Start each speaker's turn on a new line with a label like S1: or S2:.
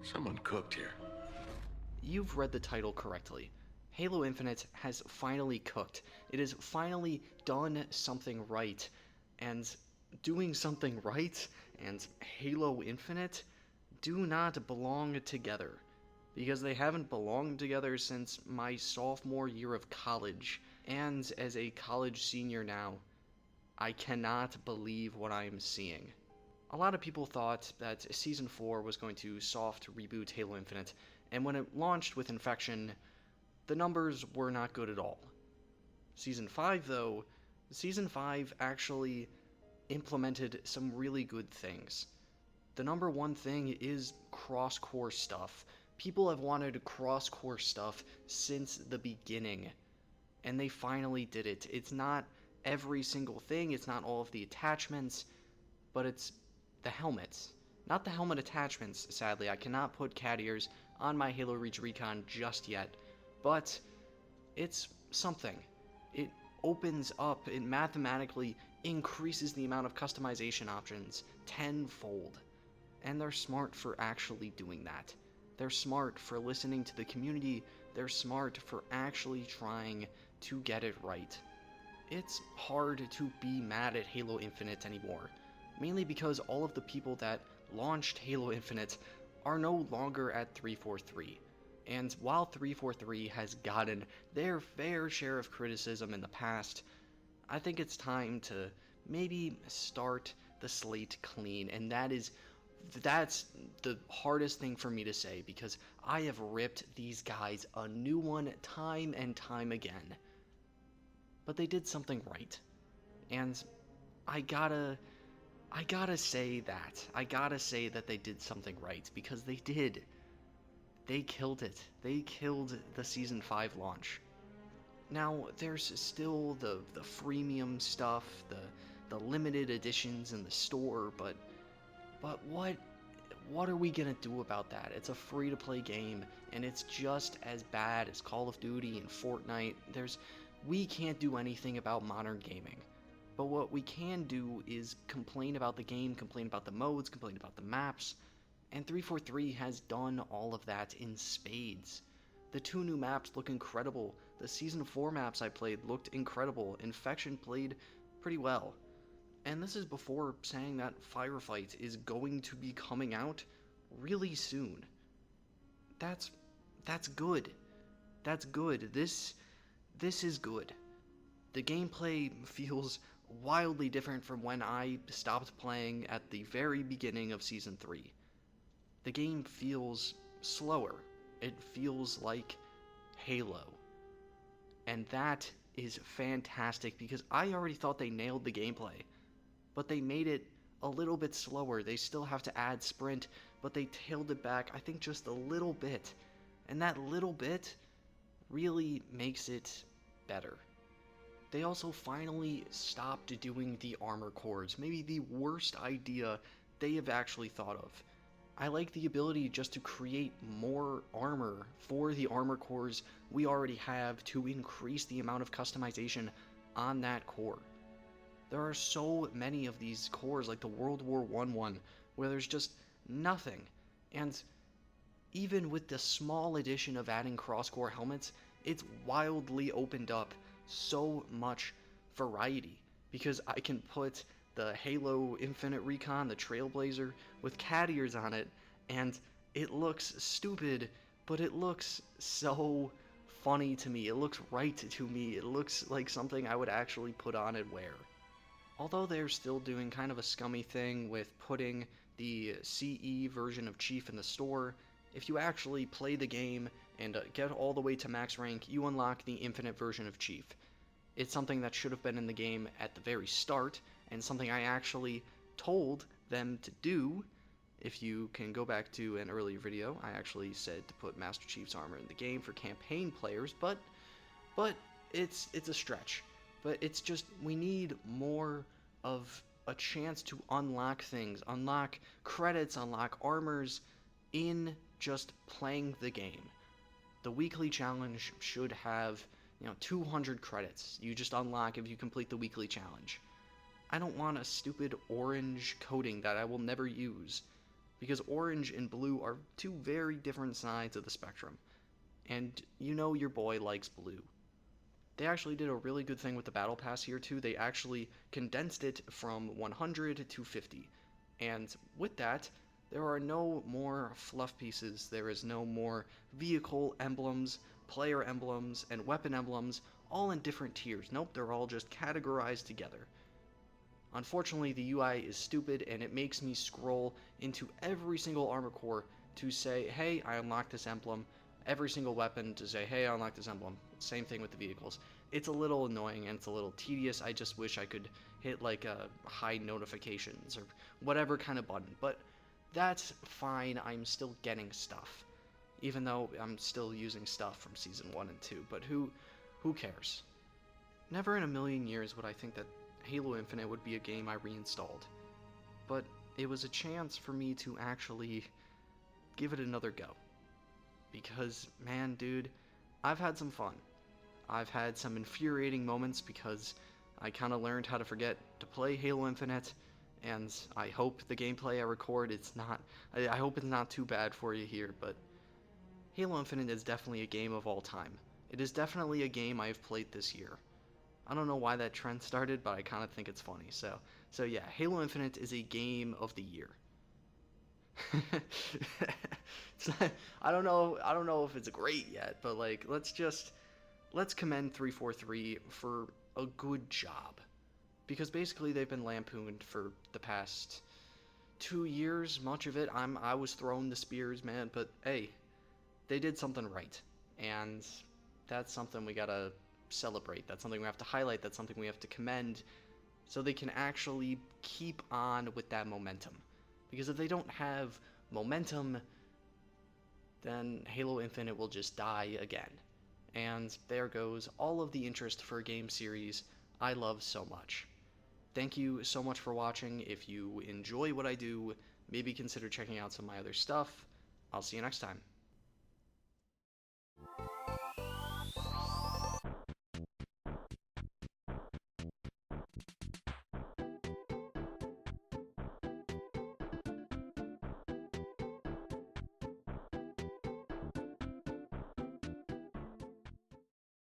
S1: Someone cooked here.
S2: You've read the title correctly. Halo Infinite has finally cooked. It has finally done something right. And doing something right and Halo Infinite do not belong together. Because they haven't belonged together since my sophomore year of college. And as a college senior now, I cannot believe what I am seeing. A lot of people thought that Season 4 was going to soft reboot Halo Infinite, and when it launched with Infection, the numbers were not good at all. Season 5, though, Season 5 actually implemented some really good things. The number one thing is cross-core stuff. People have wanted cross-core stuff since the beginning, and they finally did it. It's not every single thing, it's not all of the attachments, but it's the helmets. Not the helmet attachments, sadly. I cannot put cat ears on my Halo Reach Recon just yet, but it's something. It opens up, it mathematically increases the amount of customization options tenfold. And they're smart for actually doing that. They're smart for listening to the community, they're smart for actually trying to get it right. It's hard to be mad at Halo Infinite anymore. Mainly because all of the people that launched Halo Infinite are no longer at 343. And while 343 has gotten their fair share of criticism in the past, I think it's time to maybe start the slate clean, and that's the hardest thing for me to say because I have ripped these guys a new one time and time again. But they did something right. And I gotta say that. I gotta say that they did something right, because they did. They killed it. They killed the Season 5 launch. Now, there's still the freemium stuff, the limited editions in the store, but what are we gonna do about that? It's a free-to-play game, and it's just as bad as Call of Duty and Fortnite. We can't do anything about modern gaming. But what we can do is complain about the game, complain about the modes, complain about the maps, and 343 has done all of that in spades. The 2 new maps look incredible. The Season 4 maps I played looked incredible. Infection played pretty well. And this is before saying that Firefight is going to be coming out really soon. That's good. That's good. This is good. The gameplay feels wildly different from when I stopped playing at the very beginning of Season 3. The game feels slower. It feels like Halo. And that is fantastic because I already thought they nailed the gameplay. But they made it a little bit slower. They still have to add sprint, but they tailed it back, I think, just a little bit. And that little bit really makes it better. They also finally stopped doing the armor cores, maybe the worst idea they have actually thought of. I like the ability just to create more armor for the armor cores we already have to increase the amount of customization on that core. There are so many of these cores, like the World War I one, where there's just nothing. And even with the small addition of adding cross-core helmets, it's wildly opened up so much variety, because I can put the Halo Infinite Recon, the Trailblazer, with cat ears on it, and it looks stupid, but it looks so funny to me. It looks right to me. It looks like something I would actually put on and wear. Although they're still doing kind of a scummy thing with putting the CE version of Chief in the store, if you actually play the game and get all the way to max rank, you unlock the Infinite version of Chief. It's something that should have been in the game at the very start, and something I actually told them to do. If you can go back to an earlier video, I actually said to put Master Chief's armor in the game for campaign players, but it's a stretch. But it's just, we need more of a chance to unlock things, unlock credits, unlock armors in just playing the game. The weekly challenge should have, 200 credits you just unlock if you complete the weekly challenge. I don't want a stupid orange coating that I will never use. because orange and blue are two very different sides of the spectrum. And you know your boy likes blue. They actually did a really good thing with the Battle Pass here, too. They actually condensed it from 100 to 50. And with that, there are no more fluff pieces. There is no more vehicle emblems, player emblems, and weapon emblems, all in different tiers. Nope, they're all just categorized together. Unfortunately, the UI is stupid, and it makes me scroll into every single armor core to say, hey, I unlocked this emblem. Every single weapon to say, hey, I unlocked this emblem. Same thing with the vehicles. It's a little annoying and it's a little tedious. I just wish I could hit like a hide notifications or whatever kind of button. But that's fine. I'm still getting stuff, even though I'm still using stuff from Season 1 and 2. But who cares? Never in a million years would I think that Halo Infinite would be a game I reinstalled. But it was a chance for me to actually give it another go. Because, man, dude, I've had some fun. I've had some infuriating moments because I kind of learned how to forget to play Halo Infinite, and I hope the gameplay I record, I hope it's not too bad for you here, but Halo Infinite is definitely a game of all time. It is definitely a game I've played this year. I don't know why that trend started, but I kind of think it's funny. So yeah, Halo Infinite is a game of the year. I don't know if it's great yet, but like let's commend 343 for a good job, because basically they've been lampooned for the past 2 years. Much of it I was throwing the spears, man, but hey, they did something right, and that's something we gotta celebrate. That's something we have to highlight. That's something we have to commend, so they can actually keep on with that momentum. Because if they don't have momentum, then Halo Infinite will just die again. And there goes all of the interest for a game series I love so much. Thank you so much for watching. If you enjoy what I do, maybe consider checking out some of my other stuff. I'll see you next time.